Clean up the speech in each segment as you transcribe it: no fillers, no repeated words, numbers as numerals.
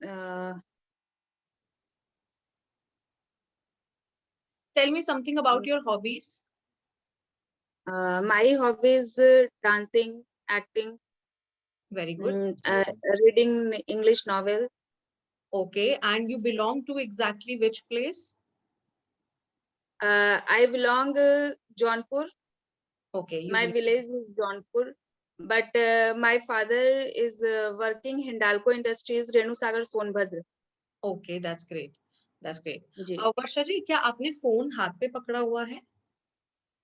uh, Tell me something about your hobbies. my hobbies dancing, acting, Very good. reading English novel. Okay, and you belong to exactly which place? I belong Jaunpur. Okay, you My belong. village is Jaunpur, but my father is working Hindalco Industries, Renu Sagar, Sonbhadra. Okay, that's great. That's great. जी वर्षा जी, क्या आपने phone हाथ पे पकड़ा हुआ है?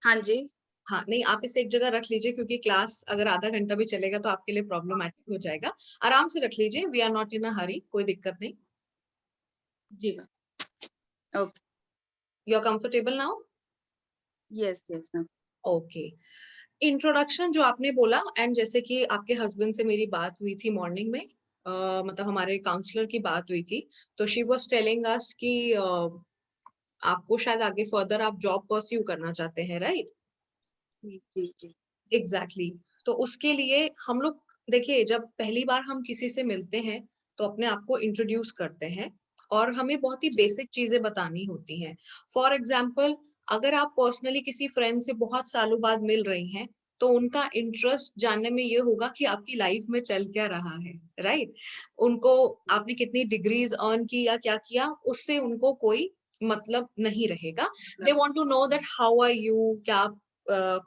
हाँ जी हाँ, नहीं, आप इसे एक जगह रख लीजिए क्योंकि क्लास अगर आधा घंटा भी चलेगा तो आपके लिए प्रॉब्लमैटिक हो जाएगा। आराम से रख लीजिए, we are not in a hurry, कोई दिक्कत नहीं। जी ma'am okay you are comfortable now? Yes yes ma'am okay. Introduction जो आपने बोला, एंड जैसे कि आपके हस्बैंड से मेरी बात हुई थी मॉर्निंग में, मतलब हमारे काउंसलर की बात हुई थी, तो शी वाज टेलिंग अस कि आपको शायद आगे फर्दर आप जॉब परस्यू करना चाहते हैं, राइट? जी जी जी एग्जैक्टली तो उसके लिए हम लोग, देखिए, जब पहली बार हम किसी से मिलते हैं तो अपने आप को इंट्रोड्यूस करते हैं और हमें बहुत ही बेसिक चीजें बतानी होती हैं। फॉर एग्जाम्पल, अगर आप पर्सनली किसी फ्रेंड से बहुत सालों बाद मिल रही हैं तो उनका इंटरेस्ट जानने में ये होगा कि आपकी लाइफ में चल क्या रहा है, राइट? उनको आपने कितनी डिग्रीज अर्न की या क्या किया, उससे उनको कोई मतलब नहीं रहेगा। They want to know that how are you, क्या आप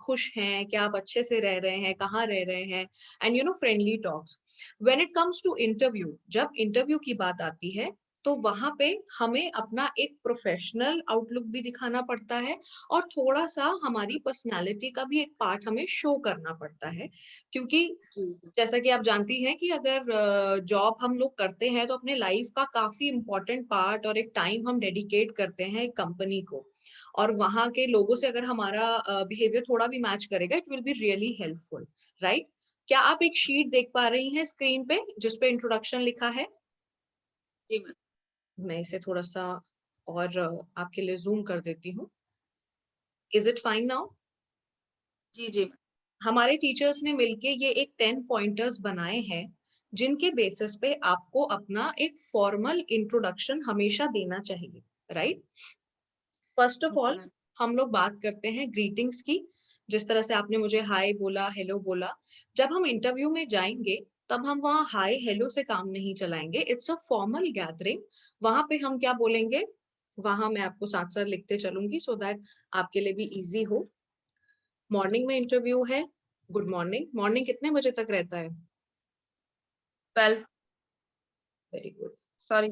खुश हैं, क्या आप अच्छे से रह रहे हैं, कहाँ रह रहे हैं, and you know friendly talks. When it comes to interview, जब इंटरव्यू की बात आती है तो वहां पे हमें अपना एक प्रोफेशनल आउटलुक भी दिखाना पड़ता है और थोड़ा सा हमारी पर्सनालिटी का भी एक पार्ट हमें शो करना पड़ता है, क्योंकि जैसा कि आप जानती हैं कि अगर जॉब हम लोग करते हैं तो अपने लाइफ का काफी इंपॉर्टेंट पार्ट और एक टाइम हम डेडिकेट करते हैं एक कंपनी को, और वहां के लोगों से अगर हमारा बिहेवियर थोड़ा भी मैच करेगा, it will be really helpful, right? क्या आप एक शीट देख पा रही हैं स्क्रीन पे जिसपे इंट्रोडक्शन लिखा है? जी मैम मैं इसे थोड़ा सा और आपके लिए जूम कर देती हूँ। Is it fine now? जी जी हमारे टीचर्स ने मिलके ये एक 10 पॉइंटर्स बनाए हैं जिनके बेसिस पे आपको अपना एक फॉर्मल इंट्रोडक्शन हमेशा देना चाहिए, right? First of okay all ma'am हम लोग बात करते हैं ग्रीटिंग्स की। जिस तरह से आपने मुझे हाय बोला, हेलो बोला, जब हम इंटरव्यू में जाएंगे तब हम वहाँ हाय हेलो से काम नहीं चलाएंगे, इट्स अ फॉर्मल गैदरिंग। वहां पे हम क्या बोलेंगे, वहां मैं आपको साथ साथ लिखते चलूंगी सो दैट आपके लिए भी इजी हो। मॉर्निंग में इंटरव्यू है, गुड मॉर्निंग। मॉर्निंग कितने बजे तक रहता है? 12 वेरी गुड। सॉरी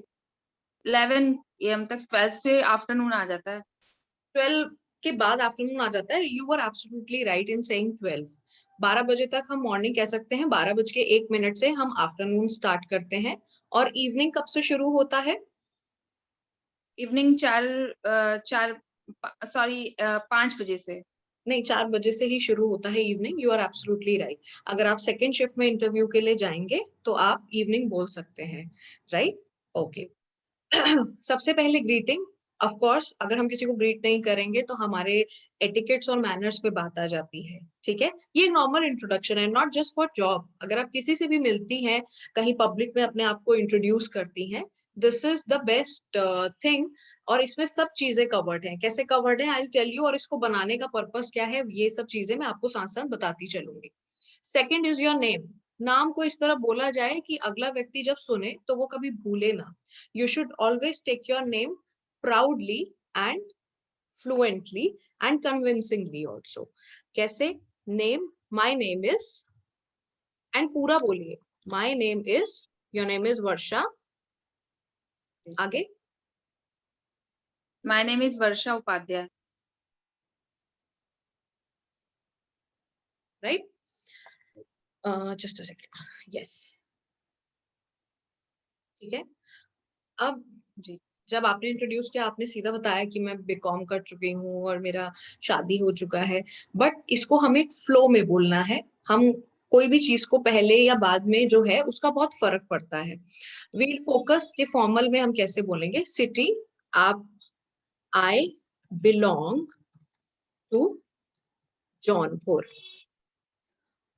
11 AM तक, 12 से आफ्टरनून आ जाता है। 12 के बाद आफ्टरनून आ जाता है, you are absolutely right in saying 12। 12 बजे तक हम मॉर्निंग कह सकते हैं, 12 बज के 1 मिनट से हम आफ्टरनून स्टार्ट करते हैं। और इवनिंग कब से शुरू होता है? इवनिंग 5 बजे से। नहीं, 4 बजे से ही शुरू होता है evening, you are absolutely right. अगर आप सेकेंड शिफ्ट में इंटरव्यू के लिए जाएंगे तो आप इवनिंग बोल सकते हैं, राइट? ओके। सबसे पहले ग्रीटिंग। ऑफ कोर्स अगर हम किसी को ग्रीट नहीं करेंगे तो हमारे एटिकेट्स और मैनर्स पे बात आ जाती है, ठीक है? ये नॉर्मल इंट्रोडक्शन है, नॉट जस्ट फॉर जॉब। अगर आप किसी से भी मिलती हैं, कहीं पब्लिक में अपने आप को इंट्रोड्यूस करती हैं, this is the best thing. और इसमें सब चीजें कवर्ड हैं। कैसे कवर्ड है, आई विल टेल यू, और इसको बनाने का पर्पस क्या है, ये सब चीजें मैं आपको साथ साथ बताती चलूंगी। Second is your name. नाम को इस तरह बोला जाए कि अगला व्यक्ति जब सुने तो वो कभी भूले ना। You should always take your name proudly and fluently and convincingly also. कैसे? Name, my name is, and पूरा बोलिए, my name is, your name is Varsha। आगे? My name is Varsha Upadhyay. Right? Just a second. Yes. ठीक है। अब जी जब आपने introduce किया, आपने सीधा बताया कि मैं बीकॉम कर चुकी हूँ और मेरा शादी हो चुका है, बट इसको हमें फ्लो में बोलना है। हम कोई भी चीज को पहले या बाद में जो है उसका बहुत फर्क पड़ता है। वील फोकस के फॉर्मल में हम कैसे बोलेंगे? सिटी, आप, आई बिलोंग टू जौनपुर।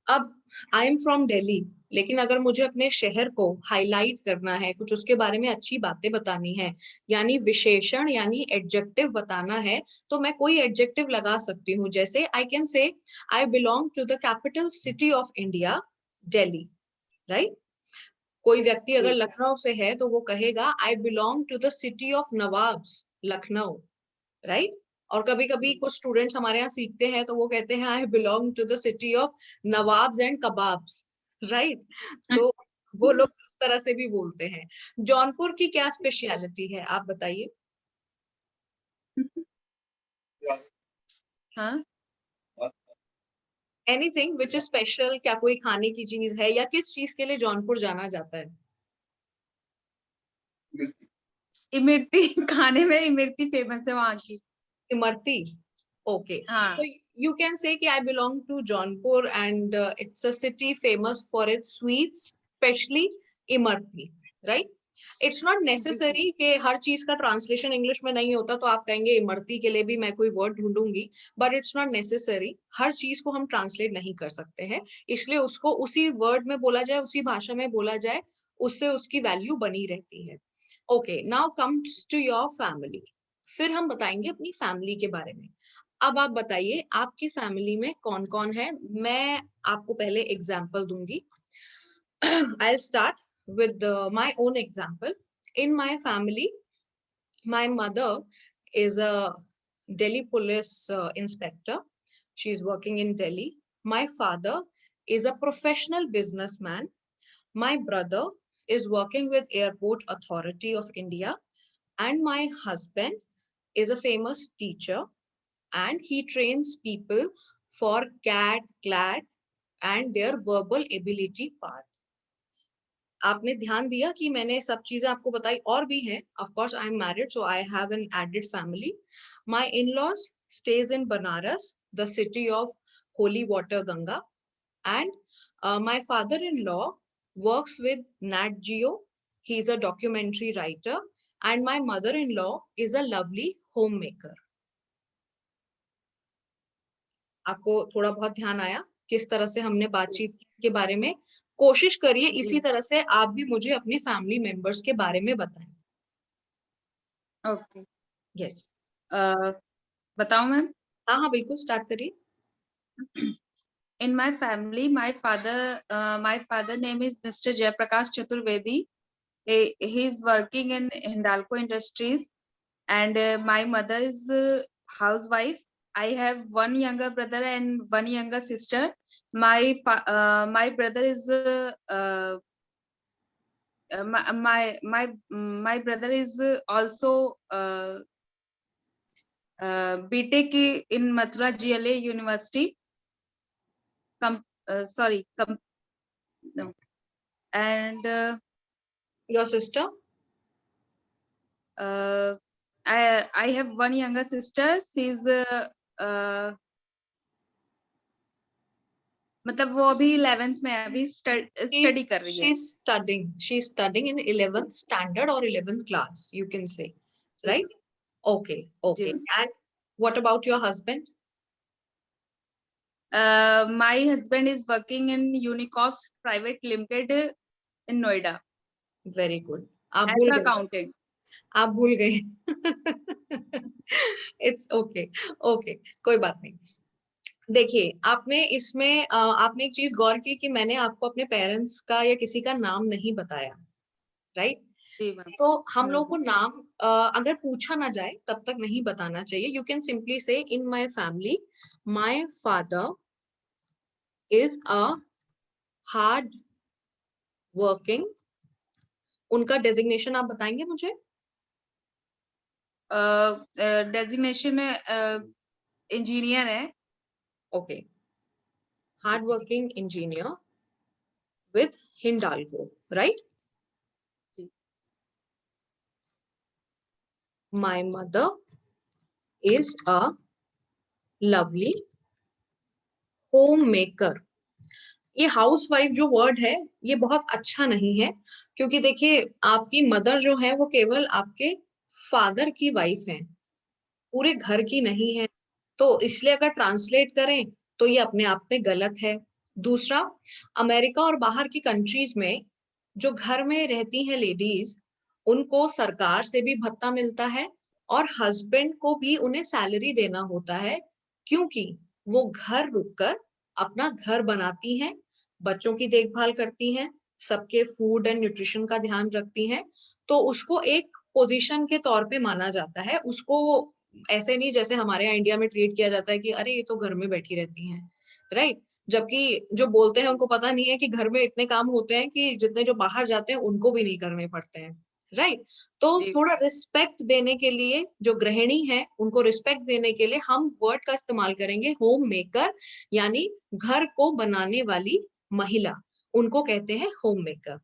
अब आई एम फ्रॉम दिल्ली, लेकिन अगर मुझे अपने शहर को हाईलाइट करना है, कुछ उसके बारे में अच्छी बातें बतानी है, यानी विशेषण यानी एडजेक्टिव बताना है, तो मैं कोई एडजेक्टिव लगा सकती हूँ। जैसे I can say I belong to the capital city of India, Delhi, right. कोई व्यक्ति अगर लखनऊ से है तो वो कहेगा I belong to the city of nawabs, Lucknow, right. और कभी कभी कुछ स्टूडेंट्स हमारे यहाँ सीखते हैं तो वो कहते हैं I belong to the city of nawabs and kebabs, right. तो वो लोग उस तरह से भी बोलते हैं। जौनपुर की क्या स्पेशलिटी है, आप बताइए। हाँ, एनीथिंग विच इज स्पेशल, क्या कोई खाने की चीज है या किस चीज के लिए जौनपुर जाना जाता है? इमरती खाने में इमरती फेमस है वहाँ की। इमरती, ओके। हाँ, So you can say कि I belong to Jaunpur and it's a city famous for its sweets, especially Imarti, right? It's not necessary कि हर चीज का ट्रांसलेशन इंग्लिश में नहीं होता तो आप कहेंगे इमरती के लिए भी मैं कोई वर्ड ढूंढूंगी, बट इट्स नॉट नेसेसरी। हर चीज को हम ट्रांसलेट नहीं कर सकते हैं, इसलिए उसको उसी वर्ड में बोला जाए, उसी भाषा में बोला जाए, उससे उसकी वैल्यू बनी रहती है। Okay, now comes to your family. फिर हम बताएंगे अपनी फैमिली के बारे में। अब आप बताइए आपकी फैमिली में कौन कौन है। मैं आपको पहले एग्जाम्पल दूंगी। I'll start with my own example. In my family, my mother is a Delhi police inspector. She's working in Delhi. My father is a professional businessman. My brother is working with Airport Authority of India. And my husband is a famous teacher and he trains people for CAT, CLAT and their verbal ability part. आपने ध्यान दिया कि मैंने सब चीजें आपको बताई, और भी हैं। Of course, I am married, so I have an added family. My in-laws stays in Banaras, the city of holy water Ganga, and my father-in-law works with Nat Geo. He is a documentary writer, and my mother-in-law is a lovely homemaker. आपको थोड़ा बहुत ध्यान आया किस तरह से हमने बातचीत की के बारे में? कोशिश करिए इसी तरह से आप भी मुझे अपनी फैमिली मेंबर्स के बारे में बताएं। ओके। यस, बताऊं मैम? हाँ हाँ बिल्कुल, स्टार्ट करिए। In my family, my father name is Mr. Jayaprakash Chaturvedi. He is working in Hindalco Industries, and my mother is housewife. I have one younger brother and one younger sister. My brother is my brother is also BTech in Mathura GLA University. Sorry, no. And your sister? I have one younger sister. She's मतलब वो अभी 11th में है, अभी study कर रही है। she's studying in 11th standard or 11th class, you can say, right? Okay, okay. And what about your husband? My husband is working in Unicorps Private Limited in Noida Very good. आप as भूल an गए, accountant. आप भूल गए। It's okay, okay, कोई बात नहीं। देखिए, आपने इसमें आपने एक चीज गौर की कि मैंने आपको अपने पेरेंट्स का या किसी का नाम नहीं बताया, राइट? जी मैम। तो हम लोग को नाम अगर पूछा ना जाए तब तक नहीं बताना चाहिए। यू कैन सिंपली से in my family my father is a hard working. उनका डेजिग्नेशन आप बताएंगे मुझे? डेजिग्नेशन इंजीनियर है। Okay, hard working engineer with Hindalco, right? My mother is a lovely homemaker. ये हाउसवाइफ जो वर्ड है ये बहुत अच्छा नहीं है, क्योंकि देखिए आपकी मदर जो है वो केवल आपके फादर की वाइफ है, पूरे घर की नहीं है। तो इसलिए अगर ट्रांसलेट करें तो ये अपने आप में गलत है। दूसरा, अमेरिका और बाहर की कंट्रीज में जो घर में रहती हैं लेडीज, उनको सरकार से भी भत्ता मिलता है और हस्बैंड को भी उन्हें सैलरी देना होता है, क्योंकि वो घर रुककर अपना घर बनाती हैं, बच्चों की देखभाल करती हैं, सबके फूड एंड न्यूट्रिशन का ध्यान रखती हैं। तो उसको एक पोजीशन के तौर पे माना जाता है। उसको ऐसे नहीं जैसे हमारे यहाँ इंडिया में ट्रीट किया जाता है कि अरे ये तो घर में बैठी रहती हैं, राइट। जबकि जो बोलते हैं उनको पता नहीं है कि घर में इतने काम होते हैं कि जितने जो बाहर जाते हैं उनको भी नहीं करने पड़ते हैं, राइट। तो जी थोड़ा रिस्पेक्ट देने के लिए, जो गृहिणी है उनको रिस्पेक्ट देने के लिए हम वर्ड का इस्तेमाल करेंगे होम मेकर, यानी घर को बनाने वाली महिला, उनको कहते हैं होम मेकर।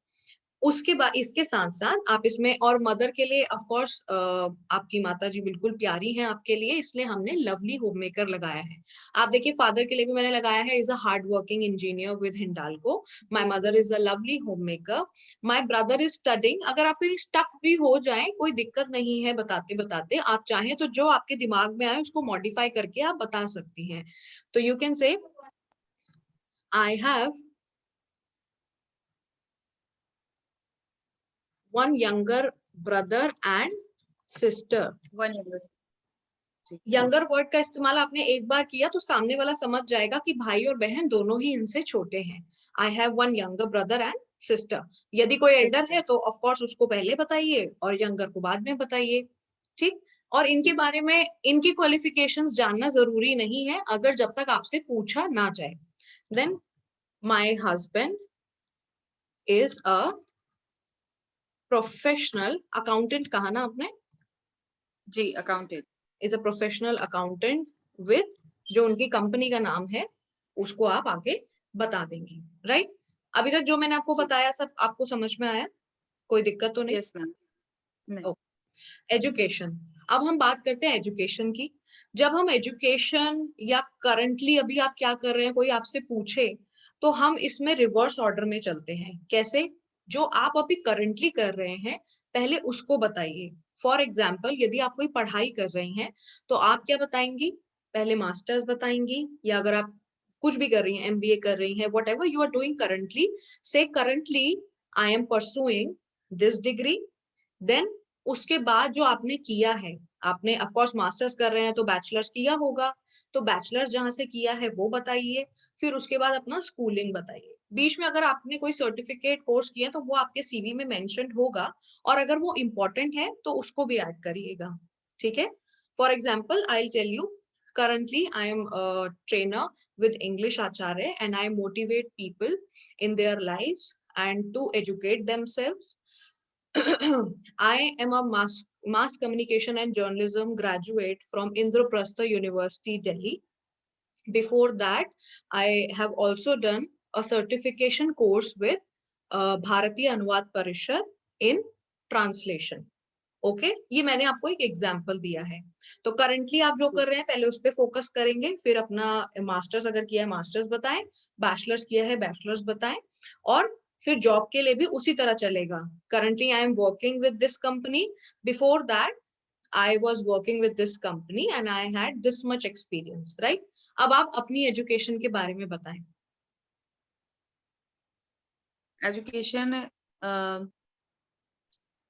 उसके बाद इसके साथ साथ आप इसमें और मदर के लिए ऑफ कोर्स आपकी माता जी बिल्कुल प्यारी हैं आपके लिए, इसलिए हमने लवली होममेकर लगाया है। आप देखिए फादर के लिए भी मैंने लगाया है, is a hard working engineer with Hindalco. My mother is a lovely homemaker. My brother is studying. अगर आप कहीं स्टक भी हो जाए कोई दिक्कत नहीं है, बताते बताते आप चाहें तो जो आपके दिमाग में आए उसको मॉडिफाई करके आप बता सकती हैं। तो you can say I have one younger brother and sister। 1 year। Younger word का इस्तेमाल आपने एक बार किया तो सामने वाला समझ जाएगा कि भाई और बहन दोनों ही इनसे छोटे हैं। I have one younger brother and sister. यदि कोई एल्डर है तो ऑफ कोर्स उसको पहले बताइए और यंगर को बाद में बताइए, ठीक। और इनके बारे में इनकी क्वालिफिकेशंस जानना जरूरी नहीं है अगर जब तक आपसे पूछा ना जाए। Then my husband is a professional accountant, कहा ना आपने, जी accountant. Is a professional accountant with, जो उनकी कंपनी का नाम है उसको आप आगे बता देंगी, राइट। अभी तक जो मैंने आपको जी बताया सब आपको समझ में आया, कोई दिक्कत तो नहीं? Yes ma'am. नहीं। एजुकेशन। अब हम बात करते हैं एजुकेशन की। जब हम एजुकेशन या करंटली अभी आप क्या कर रहे हैं कोई आपसे पूछे, तो हम इसमें रिवर्स ऑर्डर में चलते हैं। कैसे? जो आप अभी करंटली कर रहे हैं पहले उसको बताइए। फॉर एग्जाम्पल यदि आप कोई पढ़ाई कर रही हैं तो आप क्या बताएंगी? पहले मास्टर्स बताएंगी, या अगर आप कुछ भी कर रही हैं, एमबीए कर रही हैं, whatever you are doing currently, say currently I am pursuing this degree. Then उसके बाद जो आपने किया है, आपने ऑफ कोर्स मास्टर्स कर रहे हैं तो बैचलर्स किया होगा, तो बैचलर्स जहां से किया है वो बताइए। फिर उसके बाद अपना स्कूलिंग बताइए। बीच में अगर आपने कोई सर्टिफिकेट कोर्स किया तो वो आपके सीवी में मेंशन होगा, और अगर वो इम्पोर्टेंट है तो उसको भी ऐड करिएगा, ठीक है। For example I will tell you, currently I am a trainer with English Acharya and I motivate people in their lives and to educate themselves. I am a mass communication and journalism graduate from Indraprastha University, Delhi. Before that, I have also done a certification course with Bharatiya Anuvad Parishad in translation. Okay ये मैंने आपको एक example दिया है। तो currently आप जो कर रहे हैं पहले उस पर फोकस करेंगे, फिर अपना मास्टर्स अगर किया है मास्टर्स बताएं, बैचलर्स किया है बैचलर्स बताएं, और फिर जॉब के लिए भी उसी तरह चलेगा। Currently I am working with this company, before that I was working with this company and I had this much experience, right. अब आप अपनी एजुकेशन के बारे में बताएं। एजुकेशन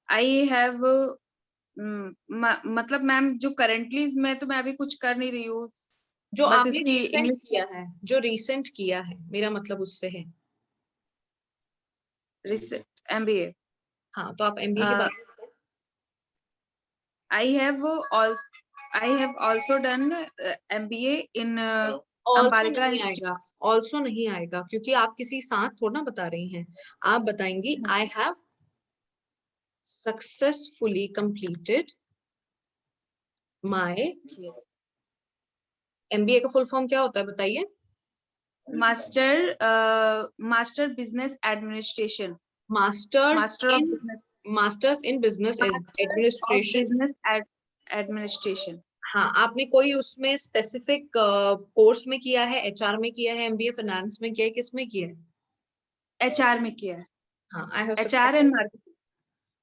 आई हैव मतलब मैम जो करंटली मैं अभी कुछ कर नहीं रही हूँ, जो बस आपने इसकी रिसेंट इंग्लिश किया है, जो रिसेंट किया है मेरा मतलब उससे है। एमबीए। हाँ तो आप एमबीए के बारे में I have also done MBA in also Ambarika नहीं Institute. आएगा, ऑल्सो नहीं आएगा क्योंकि आप किसी साथ थोड़ा ना बता रही हैं। आप बताएंगी I have successfully completed my, MBA का फुल फॉर्म क्या होता है बताइए? Master Business Administration. Masters Master of in, Business. Masters in business Master of administration. Business Administration. हाँ आपने कोई उसमें स्पेसिफिक कोर्स में किया है, एचआर में किया है, एमबीए फाइनेंस में किया है, किस में किया है? HR में किया है। हाँ I have HR and marketing.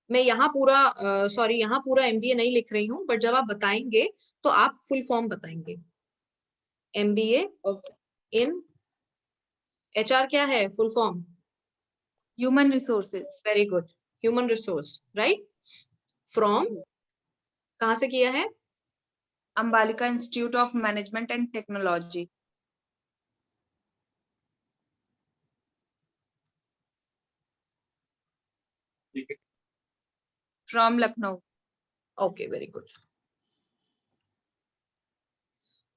मैं यहाँ पूरा सॉरी यहाँ पूरा एमबीए नहीं लिख रही हूँ, बट जब आप बताएंगे तो आप फुल फॉर्म बताएंगे। MBA Okay. इन HR क्या है full form? Human resources. Very good, human resource, right. From कहाँ से किया है? Ambalika institute of management and technology. From Lucknow. Okay, very good.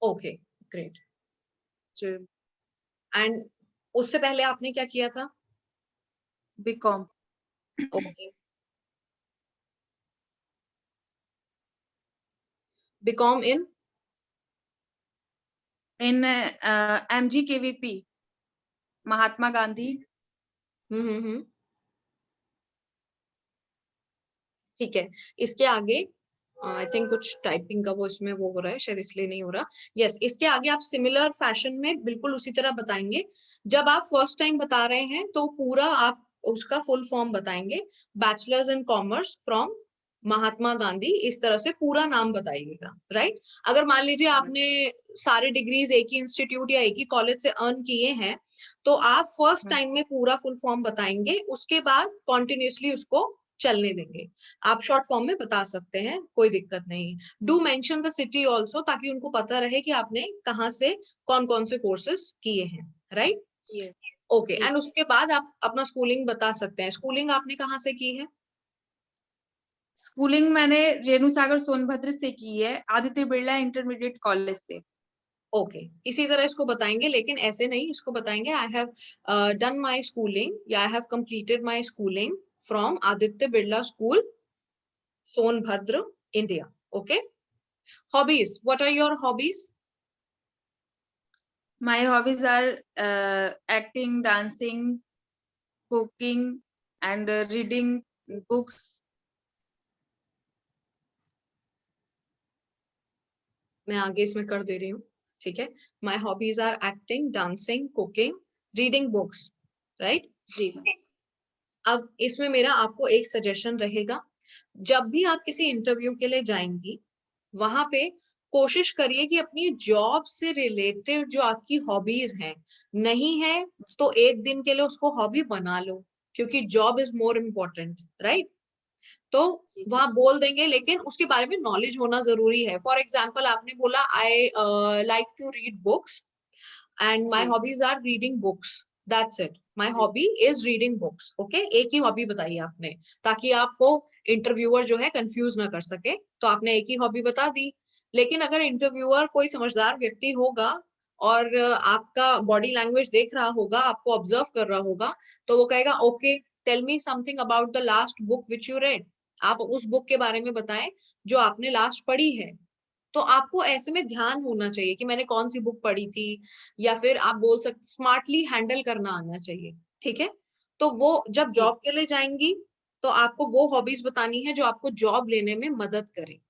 Okay, great. And उससे पहले आपने क्या किया था? बीकॉम। ओके, बीकॉम इन? इन MGKVP, महात्मा गांधी। हम्म। ठीक है, इसके आगे आई थिंक कुछ टाइपिंग का वो इसमें वो हो रहा है, शायद इसलिए नहीं हो रहा। यस, इसके आगे आप सिमिलर फैशन में बिल्कुल उसी तरह बताएंगे। जब आप फर्स्ट टाइम बता रहे हैं तो पूरा आप उसका फुल फॉर्म बताएंगे, bachelors in commerce from Mahatma Gandhi, इस तरह से पूरा नाम बताइएगा, राइट। अगर मान लीजिए आपने सारे डिग्रीज एक ही इंस्टीट्यूट या एक ही कॉलेज से अर्न किए हैं, तो आप फर्स्ट टाइम में पूरा फुल फॉर्म बताएंगे, उसके बाद कॉन्टिन्यूसली उसको चलने देंगे। आप शॉर्ट फॉर्म में बता सकते हैं, कोई दिक्कत नहीं। Do mention the city also, ताकि उनको पता रहे कि आपने कहाँ से कौन कौन से कोर्सेज किए हैं, राइट। ओके, एंड उसके बाद आप अपना स्कूलिंग बता सकते हैं। स्कूलिंग आपने कहाँ से की है? स्कूलिंग मैंने रेणु सागर सोनभद्र से की है, आदित्य बिरला इंटरमीडिएट कॉलेज से। ओके, इसी तरह इसको बताएंगे, लेकिन ऐसे नहीं, इसको बताएंगे I have done my schooling या I have completed my schooling from Aditya Birla school, Sonbhadra, India. Okay, hobbies, what are your hobbies? My hobbies are acting, dancing, cooking, and reading books. मैं आगे इसमें कर दे रही हूँ, ठीक है। My hobbies are acting, dancing, cooking, reading books, right. जी। अब इसमें मेरा आपको एक सजेशन रहेगा, जब भी आप किसी इंटरव्यू के लिए जाएंगी, वहां पे कोशिश करिए कि अपनी जॉब से रिलेटेड जो आपकी हॉबीज हैं, नहीं है तो एक दिन के लिए उसको हॉबी बना लो, क्योंकि job is more important, right. तो वहां बोल देंगे, लेकिन उसके बारे में नॉलेज होना जरूरी है। फॉर एग्जाम्पल आपने बोला I like to read books and my hobbies are reading books, that's it, my hobby is reading books. Okay, एक ही हॉबी बताई आपने, ताकि आपको इंटरव्यूअर जो है कंफ्यूज ना कर सके, तो आपने एक ही हॉबी बता दी। लेकिन अगर इंटरव्यूअर कोई समझदार व्यक्ति होगा और आपका बॉडी लैंग्वेज देख रहा होगा, आपको ऑब्जर्व कर रहा होगा, तो वो कहेगा okay, tell me something about the last book which you read. आप उस बुक के बारे में बताएं जो आपने लास्ट पढ़ी है। तो आपको ऐसे में ध्यान होना चाहिए कि मैंने कौन सी बुक पढ़ी थी, या फिर आप बोल सकते स्मार्टली हैंडल करना आना चाहिए, ठीक है। तो वो जब जॉब के लिए जाएंगी, तो आपको वो हॉबीज बतानी है जो आपको जॉब लेने में मदद करे,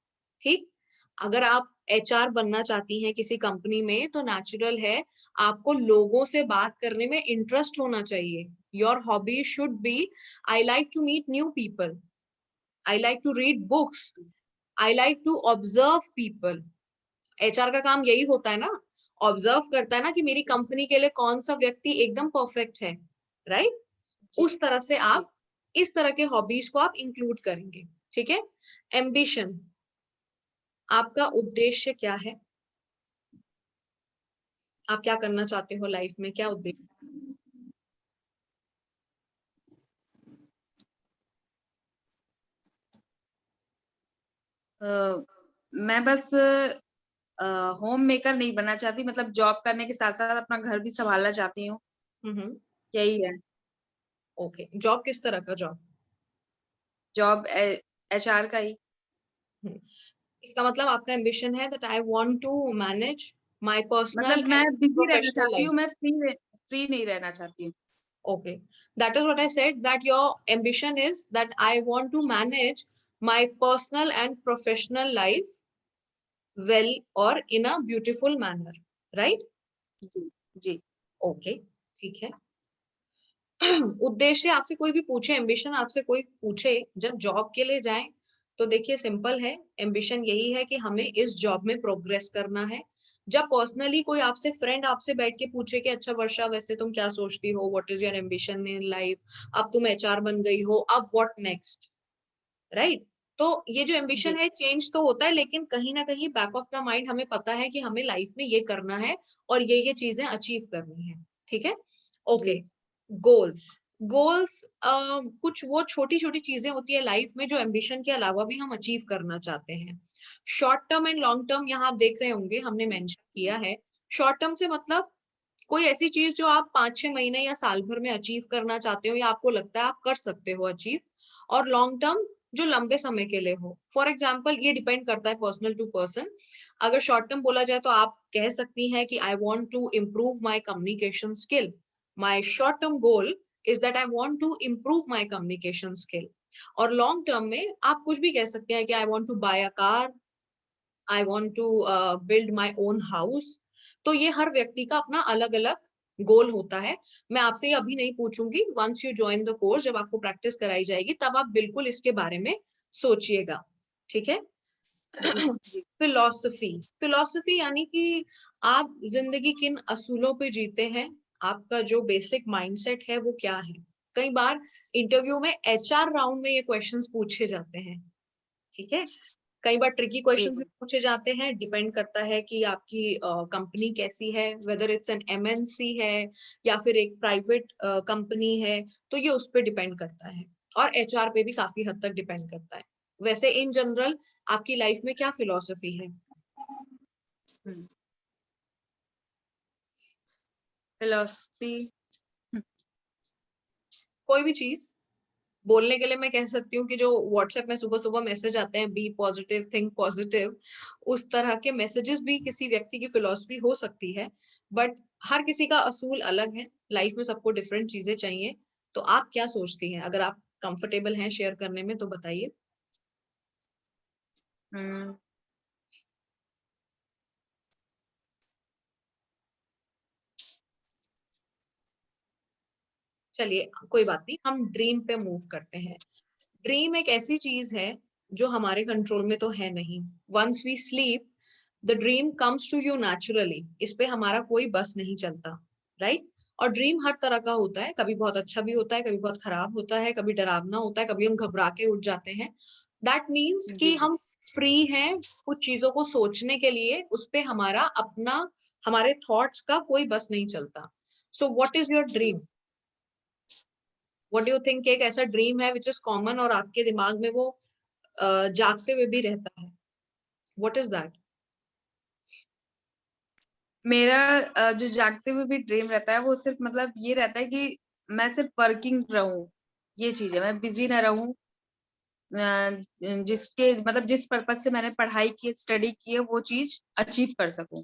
ठीक। अगर आप HR बनना चाहती हैं किसी कंपनी में, तो नेचुरल है आपको लोगों से बात करने में इंटरेस्ट होना चाहिए। Your hobby should be I like to meet new people, I like to read books, I like to observe people. HR का काम यही होता है ना, ऑब्जर्व करता है ना कि मेरी कंपनी के लिए कौन सा व्यक्ति एकदम परफेक्ट है, राइट। उस तरह से आप इस तरह के हॉबीज को आप इंक्लूड करेंगे, ठीक है। एम्बिशन, आपका उद्देश्य क्या है? आप क्या करना चाहते हो लाइफ में, क्या उद्देश्य? मैं बस होम मेकर नहीं बनना चाहती, मतलब जॉब करने के साथ साथ अपना घर भी संभालना चाहती हूँ, यही है। ओके, जॉब किस तरह का जॉब? जॉब HR का ही। इसका मतलब आपका एम्बिशन है that I want to manage my personal मतलब मैं एंड बिजी रहना प्रोफेशनल चाहती लाइफ। हूँ, मैं फ्री नहीं रहना चाहती हूँ। Okay, that is what I said, that your ambition is that I want to manage my personal and professional life well or in a beautiful manner, right? Ji. Ji. Okay, ठीक है। उद्देश्य आपसे कोई भी पूछे, एम्बिशन आपसे कोई पूछे जब जॉब के लिए जाएं, तो देखिए सिंपल है, एम्बिशन यही है कि हमें इस जॉब में प्रोग्रेस करना है। जब पर्सनली कोई आपसे फ्रेंड आपसे बैठ के पूछे कि अच्छा वर्षा वैसे तुम क्या सोचती हो, what is your ambition in life, अब तुम एचआर बन गई हो, अब व्हाट नेक्स्ट, राइट? तो ये जो जी एम्बिशन है चेंज तो होता है, लेकिन कहीं ना कहीं बैक ऑफ द माइंड हमें पता है कि हमें लाइफ में ये करना है और ये चीजें अचीव करनी है, ठीक है? ओके, जी गोल्स। गोल्स कुछ वो छोटी छोटी चीजें होती है लाइफ में जो एम्बिशन के अलावा भी हम अचीव करना चाहते हैं। Short term and long term यहाँ आप देख रहे होंगे हमने मेंशन किया है। शॉर्ट टर्म से मतलब कोई ऐसी चीज जो आप 5-6 महीने या साल भर में अचीव करना चाहते हो या आपको लगता है आप कर सकते हो अचीव, और लॉन्ग टर्म जो लंबे समय के लिए हो। फॉर एग्जाम्पल ये डिपेंड करता है पर्सनल टू पर्सन। अगर शॉर्ट टर्म बोला जाए तो आप कह सकती हैं कि I want to improve my communication skill. My short term goal is that I want to improve my communication skill. और लॉन्ग टर्म में आप कुछ भी कह सकते हैं कि I want to buy a car, I want to build my own house. तो ये हर व्यक्ति का अपना अलग अलग गोल होता है। मैं आपसे ये अभी नहीं पूछूंगी, once you join the course, जब आपको प्रैक्टिस कराई जाएगी तब आप बिल्कुल इसके बारे में सोचिएगा, ठीक है? जी जी फिलॉसफी। फिलॉसफी यानी कि आप जिंदगी किन असूलों पे जीते हैं, आपका जो बेसिक माइंडसेट है वो क्या है। कई बार इंटरव्यू में एचआर राउंड में ये क्वेश्चंस पूछे जाते हैं, ठीक है? कई बार ट्रिकी जी क्वेश्चन भी पूछे जाते हैं, डिपेंड करता है कि आपकी कंपनी कैसी है, वेदर इट्स एन एमएनसी है या फिर एक प्राइवेट कंपनी है, तो ये उस पर डिपेंड करता है। और एचआर पे भी काफी हद तक डिपेंड करता है। वैसे इन जनरल आपकी लाइफ में क्या फिलॉसफी है? फिलोसफी। कोई भी चीज बोलने के लिए मैं कह सकती हूँ कि जो व्हाट्सएप में सुबह सुबह मैसेज आते हैं, बी पॉजिटिव थिंक पॉजिटिव, उस तरह के मैसेजेस भी किसी व्यक्ति की फिलॉसफी हो सकती है। बट हर किसी का असूल अलग है, लाइफ में सबको डिफरेंट चीजें चाहिए। तो आप क्या सोचती हैं? अगर आप कंफर्टेबल हैं शेयर करने में तो बताइए। चलिए कोई बात नहीं, हम ड्रीम पे मूव करते हैं। ड्रीम एक ऐसी चीज है जो हमारे कंट्रोल में तो है नहीं। Once we sleep the dream comes to you naturally, इस पे हमारा कोई बस नहीं चलता, राइट? और ड्रीम हर तरह का होता है, कभी बहुत अच्छा भी होता है, कभी बहुत खराब होता है, कभी डरावना होता है, कभी हम घबरा के उठ जाते हैं। दैट मीन्स जी कि जी हम फ्री हैं कुछ चीजों को सोचने के लिए, उस पे हमारा अपना, हमारे थॉट्स का कोई बस नहीं चलता। So what is your dream? What do you think? एक ऐसा ड्रीम है विच इज कॉमन और आपके दिमाग में वो जागते हुए भी रहता है, व्हाट इज दैट? मेरा जो जागते हुए भी ड्रीम रहता है वो सिर्फ मतलब ये रहता है कि मैं सिर्फ वर्किंग रहूं। ये चीज है, मैं बिजी ना रहूं। जिसके मतलब जिस पर्पज से मैंने पढ़ाई की, स्टडी की है, वो चीज अचीव कर सकूं।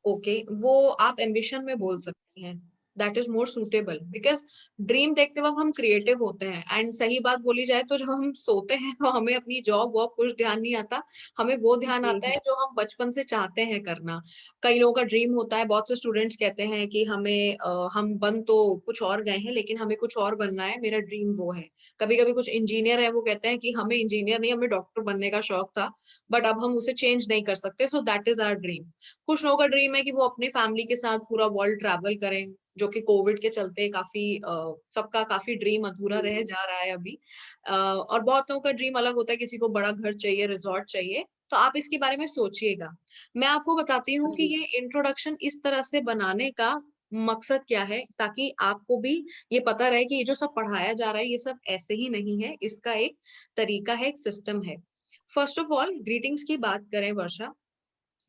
ओके, वो आप एम्बिशन में बोल सकती हैं। That is more suitable because dream देखते वक्त हम क्रिएटिव होते हैं। एंड सही बात बोली जाए तो जब हम सोते हैं तो हमें अपनी जॉब वॉब कुछ ध्यान नहीं आता, हमें वो ध्यान जी आता है जो हम बचपन से चाहते हैं करना। कई लोगों का ड्रीम होता है, बहुत से स्टूडेंट्स कहते हैं कि हमें हम बन तो कुछ और गए हैं लेकिन हमें कुछ और बनना है, मेरा ड्रीम वो है। कभी कभी कुछ इंजीनियर है, वो कहते हैं कि हमें इंजीनियर नहीं, हमें डॉक्टर बनने का शौक था, बट अब हम उसे चेंज नहीं कर सकते, so that is our dream. कुछ लोगों का ड्रीम है कि वो अपनी फैमिली के साथ पूरा वर्ल्ड ट्रैवल करें, जो कि कोविड के चलते काफी सबका काफी ड्रीम अधूरा रह जा रहा है अभी। और बहुत लोगों का ड्रीम अलग होता है, किसी को बड़ा घर चाहिए, रिजॉर्ट चाहिए। तो आप इसके बारे में सोचिएगा। मैं आपको बताती हूँ कि जी ये इंट्रोडक्शन इस तरह से बनाने का मकसद क्या है, ताकि आपको भी ये पता रहे कि ये जो सब पढ़ाया जा रहा है ये सब ऐसे ही नहीं है, इसका एक तरीका है, एक सिस्टम है। फर्स्ट ऑफ ऑल ग्रीटिंग्स की बात करें वर्षा,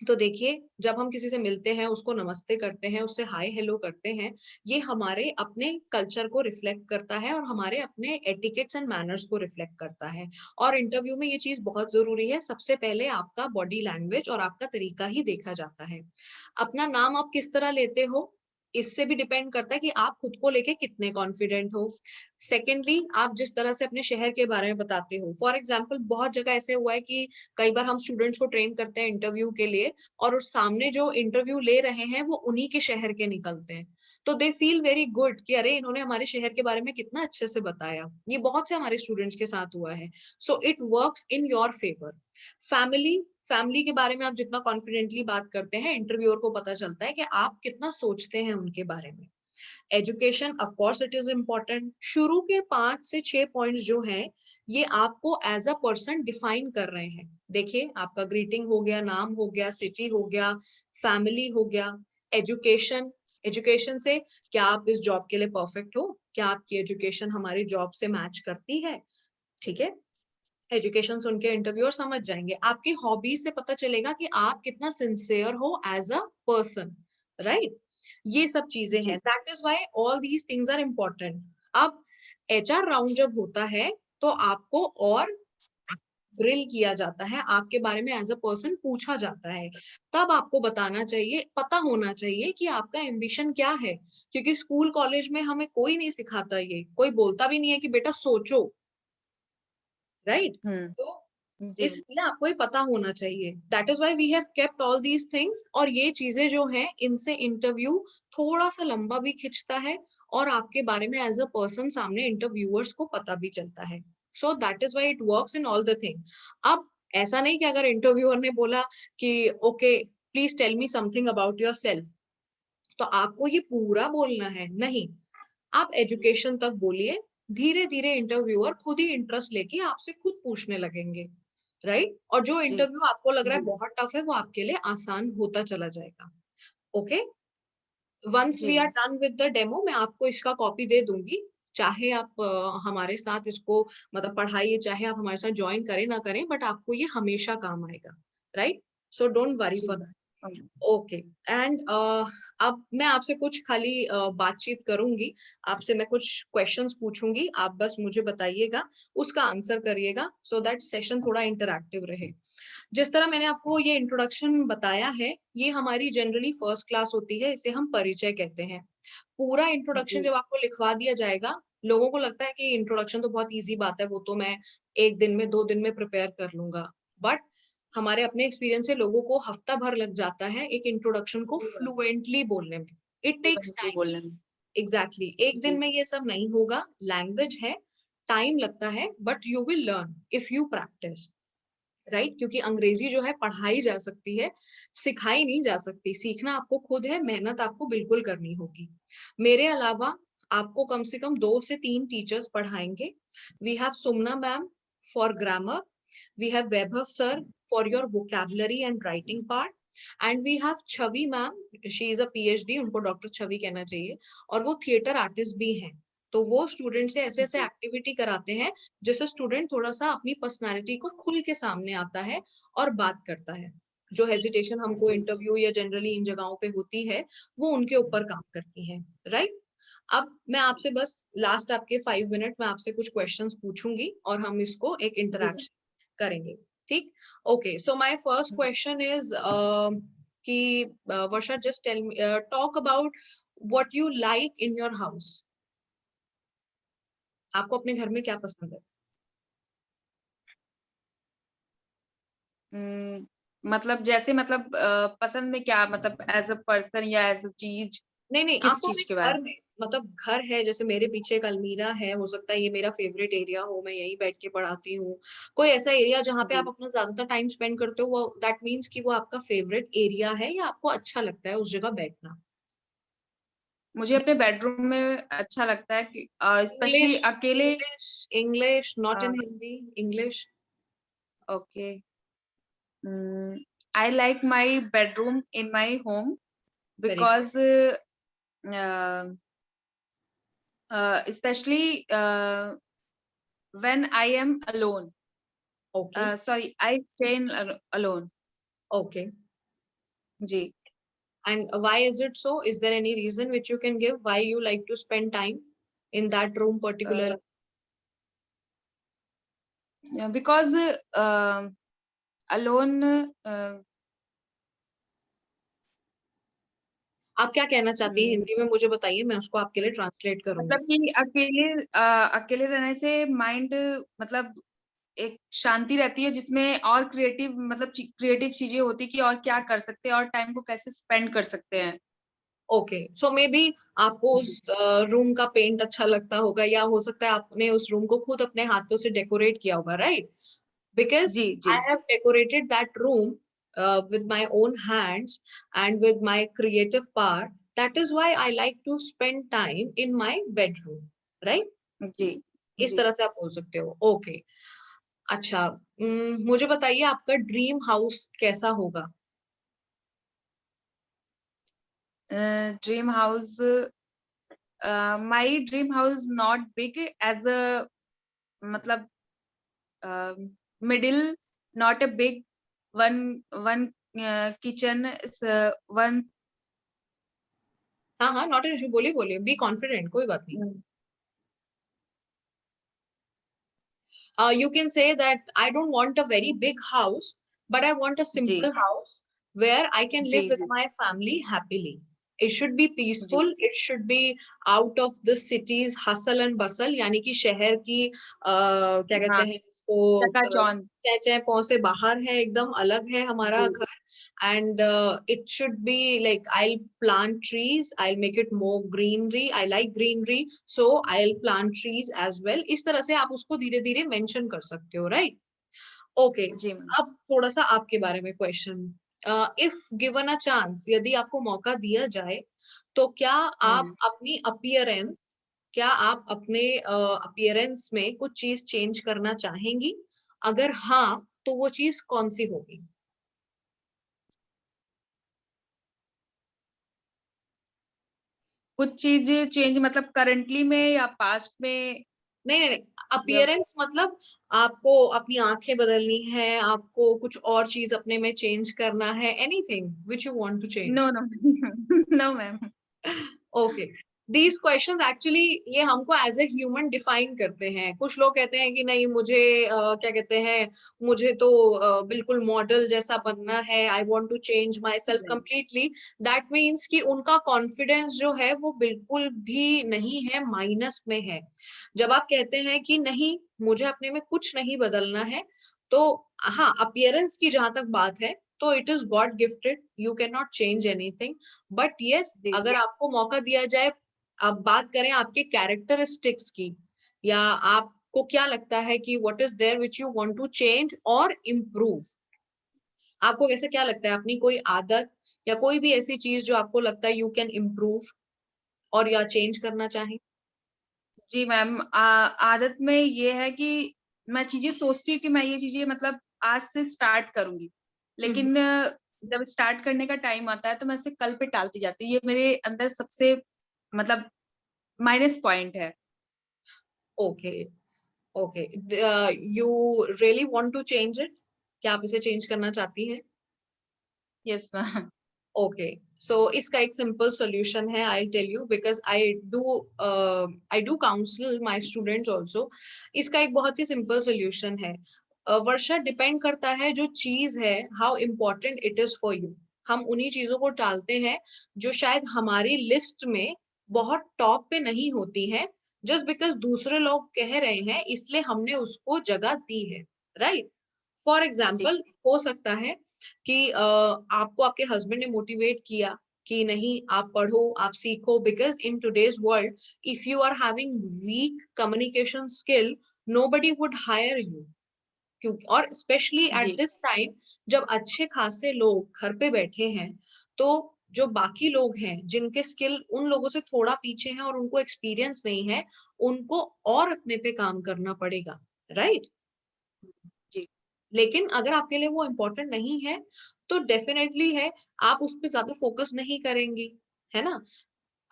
तो देखिए जब हम किसी से मिलते हैं, उसको नमस्ते करते हैं, उससे हाय हेलो करते हैं, ये हमारे अपने कल्चर को रिफ्लेक्ट करता है और हमारे अपने एटिकेट्स एंड मैनर्स को रिफ्लेक्ट करता है। और इंटरव्यू में ये चीज बहुत जरूरी है, सबसे पहले आपका बॉडी लैंग्वेज और आपका तरीका ही देखा जाता है। अपना नाम आप किस तरह लेते हो, इससे भी डिपेंड करता है कि आप खुद को लेके कितने कॉन्फिडेंट हो। सेकेंडली, आप जिस तरह से अपने शहर के बारे में बताते हो। फॉर एग्जाम्पल बहुत जगह ऐसे हुआ है कि कई बार हम स्टूडेंट्स को ट्रेन करते हैं इंटरव्यू के लिए, और उस सामने जो इंटरव्यू ले रहे हैं वो उन्हीं के शहर के निकलते हैं। तो दे फील वेरी गुड कि अरे इन्होंने हमारे शहर के बारे में कितना अच्छे से बताया। ये बहुत से हमारे स्टूडेंट्स के साथ हुआ है। So it works in your favour. Family, family के बारे में आप जितना कॉन्फिडेंटली बात करते हैं, इंटरव्यूअर को पता चलता है कि आप कितना सोचते हैं उनके बारे में। Education of course it is important. शुरू के 5 से 6 पॉइंट्स जो हैं, ये आपको एज अ पर्सन डिफाइन कर रहे हैं। देखिए, आपका ग्रीटिंग हो गया, नाम हो गया, सिटी हो गया, फैमिली हो गया, एजुकेशन, एजुकेशन से क्या आप इस जॉब के लिए परफेक्ट हो, क्या आपकी एजुकेशन हमारी जॉब से मैच करती है, ठीक है। एजुकेशन सुन के इंटरव्यूअर समझ जाएंगे। आपकी हॉबी से पता चलेगा कि आप कितना सिंसियर हो एज अ पर्सन, राइट। ये सब चीजें हैं, जी that is why all these things are important. अब एचआर राउंड जब होता है तो आपको और ग्रिल किया जाता है, आपके बारे में एज अ पर्सन पूछा जाता है। तब आपको बताना चाहिए, पता होना चाहिए कि आपका एम्बिशन क्या है, क्योंकि स्कूल कॉलेज में हमें कोई नहीं सिखाता, ये कोई बोलता भी नहीं है कि बेटा सोचो, राइट। तो जी इसलिए आपको ये पता होना चाहिए। That is why we have kept all these things. और ये चीजें जो हैं, इनसे इंटरव्यू थोड़ा सा लंबा भी खिंचता है और आपके बारे में एज अ पर्सन सामने इंटरव्यूअर्स को पता भी चलता है। So that is why it works in all the thing. अब ऐसा नहीं कि अगर इंटरव्यूअर ने बोला कि okay please tell me something about yourself, तो आपको ये पूरा बोलना है, नहीं। आप एजुकेशन तक बोलिए, धीरे धीरे इंटरव्यूअर खुद ही इंटरेस्ट लेके आपसे खुद पूछने लगेंगे, राइट। और जो जी इंटरव्यू आपको लग रहा है जी बहुत टफ है, वो आपके लिए आसान होता चला जाएगा। ओके, वंस जी we are ma'am done with the demo, मैं आपको इसका कॉपी दे दूंगी। चाहे आप हमारे साथ इसको मतलब पढ़ाइए, चाहे आप हमारे साथ ज्वाइन करें ना करें, बट आपको ये हमेशा काम आएगा, राइट। सो डोंट वरी जी फॉर मैम ओके। एंड अब मैं आपसे कुछ खाली बातचीत करूंगी, आपसे मैं कुछ क्वेश्चंस पूछूंगी, आप बस मुझे बताइएगा, उसका आंसर करिएगा, सो दैट सेशन थोड़ा इंटरैक्टिव रहे। जिस तरह मैंने आपको ये इंट्रोडक्शन बताया है, ये हमारी जनरली फर्स्ट क्लास होती है, इसे हम परिचय कहते हैं। पूरा इंट्रोडक्शन जी जब आपको लिखवा दिया जाएगा, लोगों को लगता है कि इंट्रोडक्शन तो बहुत इजी बात है, वो तो मैं 1 दिन में 2 दिन में प्रिपेयर कर लूंगा। बट हमारे अपने एक्सपीरियंस से लोगों को हफ्ता भर लग जाता है एक इंट्रोडक्शन को फ्लुएंटली बोलने में। It takes fluently time. बोलने में एग्जैक्टली, एक दिन जी में ये सब नहीं होगा, लैंग्वेज है, टाइम लगता है, but you will learn if you practice, right. क्योंकि अंग्रेजी जो है पढ़ाई जा सकती है, सिखाई नहीं जा सकती। सीखना आपको खुद है, मेहनत आपको बिल्कुल करनी होगी। मेरे अलावा आपको कम से कम 2 से 3 टीचर्स पढ़ाएंगे। We have Sumana ma'am for grammar, we have Vaibhav sir for your vocabulary and writing part, and we have Chhavi ma'am, she is a PhD, उनको डॉक्टर छवि कहना चाहिए, और वो थिएटर आर्टिस्ट भी हैं। तो वो स्टूडेंट से ऐसे ऐसे जी एक्टिविटी कराते हैं जिससे स्टूडेंट थोड़ा सा अपनी पर्सनालिटी को खुल के सामने आता है और बात करता है। जो हेजिटेशन हमको जी इंटरव्यू या जनरली इन जगहों पे होती है, वो उनके ऊपर काम करती है, राइट। अब मैं आपसे बस लास्ट आपके 5 मिनट में आपसे कुछ क्वेश्चंस पूछूंगी और हम इसको एक जी इंटरेक्शन करेंगे, ठीक। Okay, so my first question is कि Varsha, just tell me, talk about what you like in your house. आपको अपने घर में क्या पसंद है? मतलब जैसे मतलब पसंद में क्या मतलब एज अ पर्सन या एज अ चीज नहीं नहीं, किस आपको चीज अपने के बारे घर में, मतलब घर है, जैसे मेरे पीछे एक अलमीरा है, हो सकता है ये मेरा फेवरेट एरिया हो, मैं यहीं बैठ के पढ़ाती हूँ। कोई ऐसा एरिया जहाँ में पे जी आप अपना ज्यादातर टाइम स्पेंड करते हो, वो दैट मीन्स कि वो आपका फेवरेट एरिया है, या आपको अच्छा लगता है उस जगह बैठना? मुझे अपने बेडरूम में अच्छा लगता है कि और स्पेशली इंग्लिश, अकेले English, English, not in Hindi, English. Okay I like my bedroom in my home very good. Because especially when I am alone. Okay. Sorry, I stay in alone. Okay, जी. And why is it so? Is there any reason which you can give why you like to spend time in that room Uh, particular? because alone, आप क्या कहना चाहती हैं mm, Hindi में, मुझे बताइए, मैं उसको आपके लिए ट्रांसलेट करूंगी। मतलब कि अकेले रहने से माइंड मतलब एक शांति रहती है जिसमें और क्रिएटिव मतलब क्रिएटिव चीजें होती कि और क्या कर सकते हैं और टाइम को कैसे स्पेंड कर सकते हैं. ओके, सो मे बी आपको उस रूम का पेंट अच्छा लगता होगा, या हो सकता है आपने उस रूम को खुद अपने हाथों से डेकोरेट किया होगा, राइट? Because जी जी I have decorated that room with my own hands and with my creative power. That is why I like to spend time in my bedroom, right? जी इस जी। तरह से आप बोल सकते हो। ओके, अच्छा, मुझे बताइए आपका ड्रीम हाउस कैसा होगा? Dream house, my dream house not big as a, मतलब middle, not a big one, one kitchen, one. हाँ हाँ, नॉट एन इशू, बोलिए बोलिए, बी कॉन्फिडेंट, कोई बात नहीं। You can say that I don't want a very big house, but I want a ji simple house where I can ji live with ji my family happily. It should be ji. peaceful. It should be out of the city's hustle and bustle. यानी कि शहर की क्या कहते हाँ, हैं इसको, चकाचौंध। चै चै पौ से बाहर है, एकदम अलग है हमारा जी घर। And it should be like I'll plant trees, I'll make it more greenery. I like greenery, so I'll plant trees as well. इस तरह से आप उसको धीरे धीरे मेंशन कर सकते हो, राइट? ओके, जी मैम। अब थोड़ा सा आपके बारे में question. If given a chance, यदि आपको मौका दिया जाए, तो क्या आप हम्म। अपनी अपीयरेंस, क्या आप अपने अपीयरेंस में कुछ चीज चेंज करना चाहेंगी? अगर हाँ, तो वो चीज कौन सी होगी? कुछ चीज चेंज मतलब करंटली में या पास्ट में? नहीं नहीं नहीं, या अपीयरेंस मतलब आपको अपनी आंखें बदलनी है, आपको कुछ और चीज अपने में चेंज करना है, anything which you want to no change. No no ma'am. Okay, these questions actually ये हमको एज ए ह्यूमन डिफाइन करते हैं। कुछ लोग कहते हैं कि नहीं, मुझे क्या कहते हैं, मुझे तो बिल्कुल मॉडल जैसा बनना है, I want to change myself completely. That means कि उनका कॉन्फिडेंस जो है वो बिल्कुल भी नहीं है, माइनस में है। जब आप कहते हैं कि नहीं, मुझे अपने में कुछ नहीं बदलना है, तो हाँ, अपीयरेंस की जहां तक बात है, तो it is God gifted, you can not change anything. But yes, जी अगर आपको मौका दिया जाए, अब बात करें आपके कैरेक्टरिस्टिक्स की, या आपको क्या लगता है कि what is there which you want to change और इम्प्रूव? आपको कैसे, क्या लगता है, अपनी कोई आदत या कोई भी ऐसी चीज जो आपको लगता है यू कैन इम्प्रूव और या चेंज करना चाहें? जी मैम, आदत में ये है कि मैं चीजें सोचती हूँ कि मैं ये चीजें मतलब आज से स्टार्ट करूंगी, लेकिन जब स्टार्ट करने का टाइम आता है तो मैं इसे कल पे टालती जाती हूँ। ये मेरे अंदर सबसे मतलब माइनस पॉइंट है। Okay okay, you really want to change it? क्या आप इसे चेंज करना चाहती हैं? Yes ma'am. ओके, सो इसका एक सिंपल सॉल्यूशन है, I tell you, because I do counsel my students also. इसका एक बहुत ही सिंपल सॉल्यूशन है। वर्षा, डिपेंड करता है जो चीज है, how important it is for you. हम उन्हीं चीजों को टालते हैं जो शायद हमारी लिस्ट में बहुत टॉप पे नहीं होती है, जस्ट बिकॉज दूसरे लोग कह रहे हैं इसलिए हमने उसको जगह दी है, राइट? फॉर जी एग्जाम्पल, हो सकता है कि आपको आपके हस्बैंड ने मोटिवेट किया कि नहीं, आप पढ़ो, आप सीखो, because in today's world if you are having weak communication skill, nobody would hire you. क्योंकि और स्पेशली एट जी दिस टाइम, जब अच्छे खासे लोग घर पे बैठे हैं, तो जो बाकी लोग हैं जिनके स्किल उन लोगों से थोड़ा पीछे हैं और उनको एक्सपीरियंस नहीं है, उनको और अपने पे काम करना पड़ेगा, राइट? जी लेकिन अगर आपके लिए वो इम्पोर्टेंट नहीं है, तो डेफिनेटली है, आप उस पर ज्यादा फोकस नहीं करेंगी, है ना?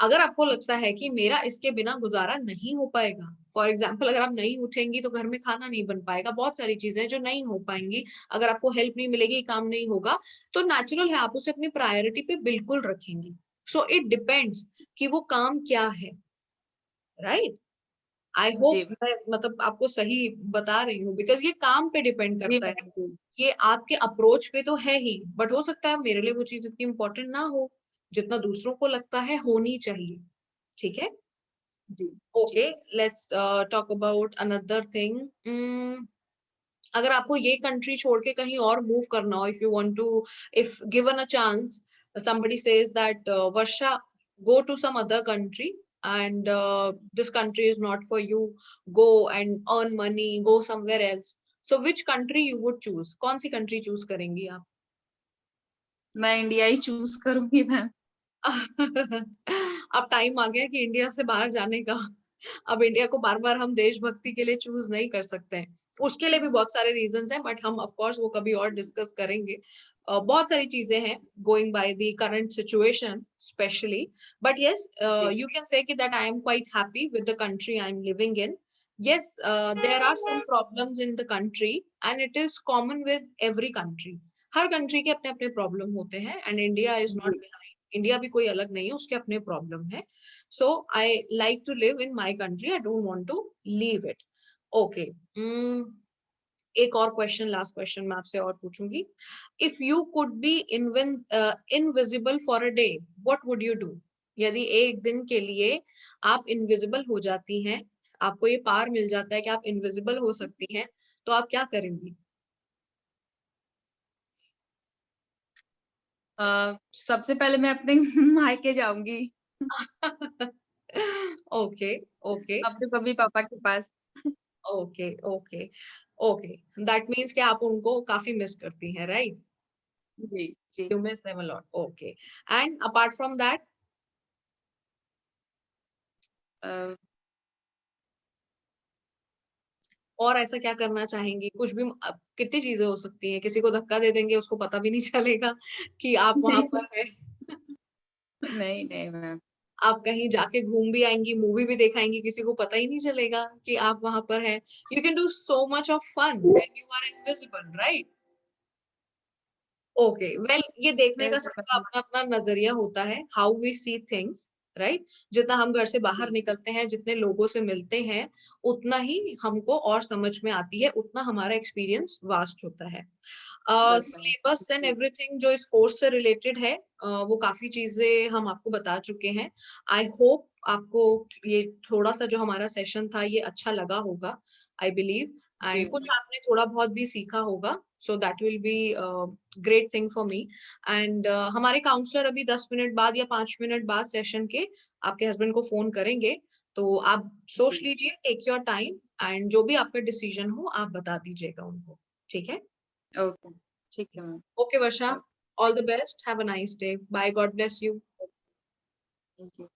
अगर आपको लगता है कि मेरा इसके बिना गुजारा नहीं हो पाएगा, फॉर एग्जाम्पल, अगर आप नहीं उठेंगी तो घर में खाना नहीं बन पाएगा, बहुत सारी चीजें जो नहीं हो पाएंगी, अगर आपको हेल्प नहीं मिलेगी, काम नहीं होगा, तो नेचुरल है आप उसे अपनी प्रायोरिटी पे बिल्कुल रखेंगी। सो इट डिपेंड्स कि वो काम क्या है, राइट? आई जी होप मैं मतलब आपको सही बता रही हूँ, बिकॉज ये काम पे डिपेंड जी करता है। मैम। जी ये आपके अप्रोच पे तो है ही, बट हो सकता है मेरे लिए वो चीज इतनी इंपॉर्टेंट ना हो जितना दूसरों को लगता है होनी चाहिए। ठीक है? जी जी। Okay, let's talk about another thing. अगर आपको ये कंट्री छोड़ के कहीं और मूव करना हो, if you want to, if given a chance, somebody says that Varsha, go to some other country and this country is not for you, go and earn money, go somewhere else. So which country you would choose? कौन सी country choose करेंगी आप? मैं India ही choose करूंगी ma'am. अब time आ गया कि India से बाहर जाने का। अब इंडिया को बार बार हम देशभक्ति के लिए चूज नहीं कर सकते हैं। उसके लिए भी बहुत सारे रीजंस हैं, बट हम ऑफ कोर्स वो कभी और डिस्कस करेंगे। बहुत सारी चीजें हैं going by the current situation specially, but yes you can say कि that I am quite happy with the country I am living in. Yes, there are some problems in the country and it is common with every country. हर country के अपने अपने problem होते हैं and India is not behind, India भी कोई अलग नहीं है, उसके अपने प्रॉब्लम है। So I like to live in my country, I don't want to leave it. Okay, एक और क्वेश्चन, लास्ट क्वेश्चन मैं आपसे और पूछूंगी। If you could be invisible for a day, what would you do? यदि एक दिन के लिए आप इनविजिबल हो जाती हैं, आपको ये पावर मिल जाता है कि आप इनविजिबल हो सकती हैं, तो आप क्या करेंगी? सबसे पहले मैं अपने मायके जाऊंगी, ओके, ओके, अपने मम्मी पापा के पास। Okay, okay, okay. That means कि आप उनको काफी मिस करती हैं, राइट? जी जी। You miss them a lot, okay. And apart from that? Uh, और ऐसा क्या करना चाहेंगी? कुछ भी, कितनी चीजें हो सकती हैं। किसी को धक्का दे देंगे, उसको पता भी नहीं चलेगा कि आप वहां नहीं पर है। नहीं नहीं मैम। आप कहीं जाके घूम भी आएंगी, मूवी भी दिखाएंगी, किसी को पता ही नहीं चलेगा कि आप वहां पर है। You can do so much of fun when you are invisible, right? Okay, well, ये देखने का यस सबका मैम। अपना अपना नजरिया होता है, how we see things, right? जितना हम घर से बाहर जी निकलते हैं, जितने लोगों से मिलते हैं, उतना ही हमको और समझ में आती है, उतना हमारा एक्सपीरियंस वास्ट होता है। बस सिलेबस एंड जी एवरीथिंग जो इस कोर्स से रिलेटेड है, वो काफी चीजें हम आपको बता चुके हैं। आई होप आपको ये थोड़ा सा जो हमारा सेशन था ये अच्छा लगा होगा, आई बिलीव, जी एंड कुछ आपने थोड़ा बहुत भी सीखा होगा। So that will be great thing for me. And हमारे काउंसलर अभी 10 मिनट बाद या 5 मिनट बाद सेशन के आपके हस्बैंड को फोन करेंगे, तो आप सोच जी। लीजिए, टेक योर टाइम, एंड जो भी आपका डिसीजन हो आप बता दीजिएगा उनको, ठीक है? ओके, ठीक है ma'am. Okay, Varsha. Okay, All the best. Have a nice day. Bye. God bless you. Thank you.